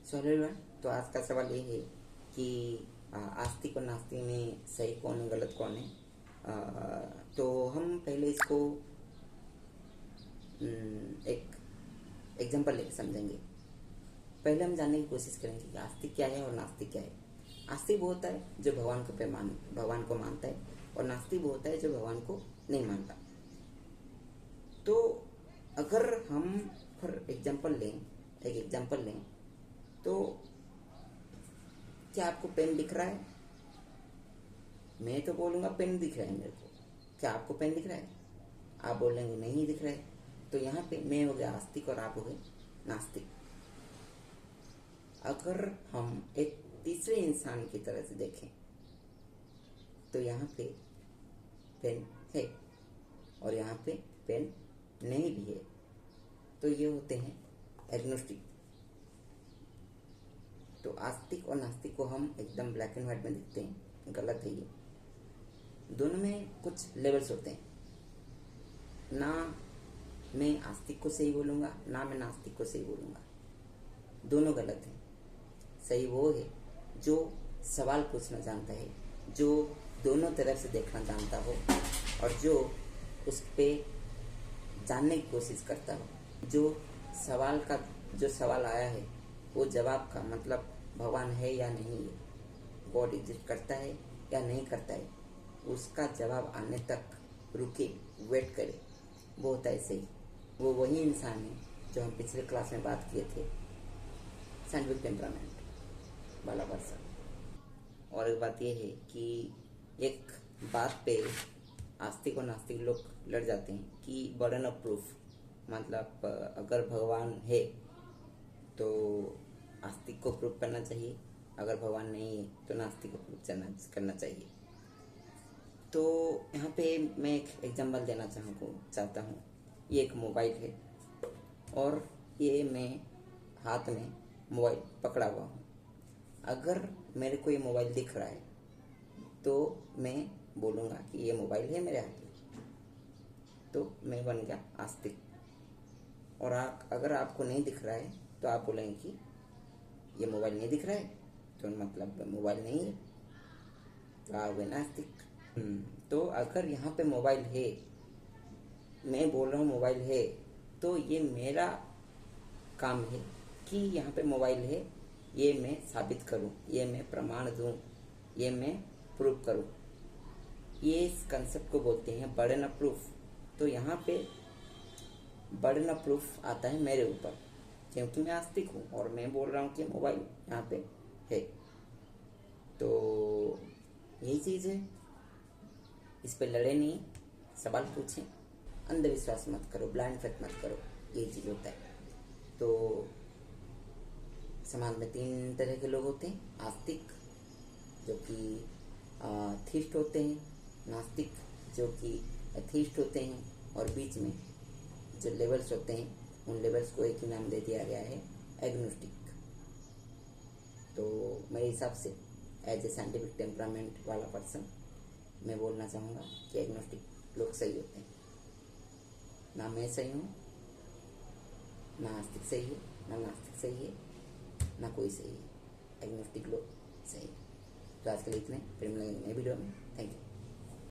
So hello everyone, तो आज का सवाल ये है कि आस्तिक और नास्तिक में सही कौन है गलत कौन है। तो हम पहले इसको एक एग्जांपल लेके समझेंगे। पहले हम जानने की कोशिश करेंगे कि आस्तिक क्या है और नास्तिक क्या है। आस्तिक वो होता है जो भगवान को मानता है, और नास्तिक वो होता है जो भगवान को नहीं मानता। तो अगर हम फॉर एग्जांपल लें, एक एग्जांपल लें, तो क्या आपको पेन दिख रहा है? मैं तो बोलूँगा पेन दिख रहा है मेरे को। क्या आपको पेन दिख रहा है? आप बोलेंगे नहीं दिख रहा है। तो यहाँ पे मैं हो गया आस्तिक और आप हो गए नास्तिक। अगर हम एक तीसरे इंसान की तरह से देखें तो यहाँ पे पेन है और यहाँ पे पेन नहीं भी है, तो ये होते हैं एग्नोस्टिक। तो आस्तिक और नास्तिक को हम एकदम ब्लैक एंड व्हाइट में देखते हैं, गलत है ये। दोनों में कुछ लेवल्स होते हैं। ना मैं आस्तिक को सही बोलूँगा, ना मैं नास्तिक को सही बोलूँगा, दोनों गलत हैं। सही वो है जो सवाल पूछना जानता है, जो दोनों तरफ से देखना जानता हो, और जो उस पर जानने की कोशिश करता हो। जो सवाल आया है वो जवाब का मतलब भगवान है या नहीं है, गॉड एग्जिस्ट करता है या नहीं करता है, उसका जवाब आने तक रुके, वेट करे, वो होता है सही। वो वही इंसान है जो हम पिछले क्लास में बात किए थे, साइंटिफिक टेम्परामेंट वाला पर्सन। और एक बात यह है कि एक बात पे आस्तिक और नास्तिक लोग लड़ जाते हैं कि बर्डन ऑफ प्रूफ, मतलब अगर भगवान है तो आस्तिक को प्रूफ करना चाहिए, अगर भगवान नहीं है तो नास्तिक को प्रूफ करना चाहिए। तो यहाँ पे मैं एक एग्जांपल देना चाहता हूँ। ये एक मोबाइल है और ये मैं हाथ में मोबाइल पकड़ा हुआ हूँ। अगर मेरे को ये मोबाइल दिख रहा है तो मैं बोलूँगा कि ये मोबाइल है मेरे हाथ में, तो मैं बन गया आस्तिक। और अगर आपको नहीं दिख रहा है तो आप बोलेंगे कि ये मोबाइल नहीं दिख रहा है, तो मतलब मोबाइल नहीं है, तो आप हुए नास्तिक। तो अगर यहाँ पे मोबाइल है, मैं बोल रहा हूँ मोबाइल है, तो ये मेरा काम है कि यहाँ पे मोबाइल है, ये मैं साबित करूँ, ये मैं प्रमाण दूँ, ये मैं प्रूव करूँ। ये इस कंसेप्ट को बोलते हैं बर्डन ऑफ प्रूफ। तो यहाँ पे बर्डन ऑफ प्रूफ आता है मेरे ऊपर, क्योंकि मैं आस्तिक हूँ और मैं बोल रहा हूँ कि मोबाइल यहाँ पे है। तो यही चीज़ है, इस पे लड़े नहीं, सवाल पूछें, अंधविश्वास मत करो, ब्लाइंड फेथ मत करो, यही चीज़ होता है। तो समाज में 3 तरह के लोग होते हैं, आस्तिक जो कि थीस्ट होते हैं, नास्तिक जो कि एथीस्ट होते हैं, और बीच में जो लेवल्स होते हैं उन लेवल्स को एक ही नाम दे दिया गया है, एग्नोस्टिक। तो मेरे हिसाब से एज ए साइंटिफिक टेम्परामेंट वाला पर्सन मैं बोलना चाहूँगा कि एग्नोस्टिक लोग सही होते हैं। ना मैं सही हूँ, ना आस्तिक सही है, ना नास्तिक सही है, ना कोई सही है, एग्नोस्टिक लोग सही है। तो आज के लिए इतने, फिर मिलेंगे नए वीडियो में। Thank you.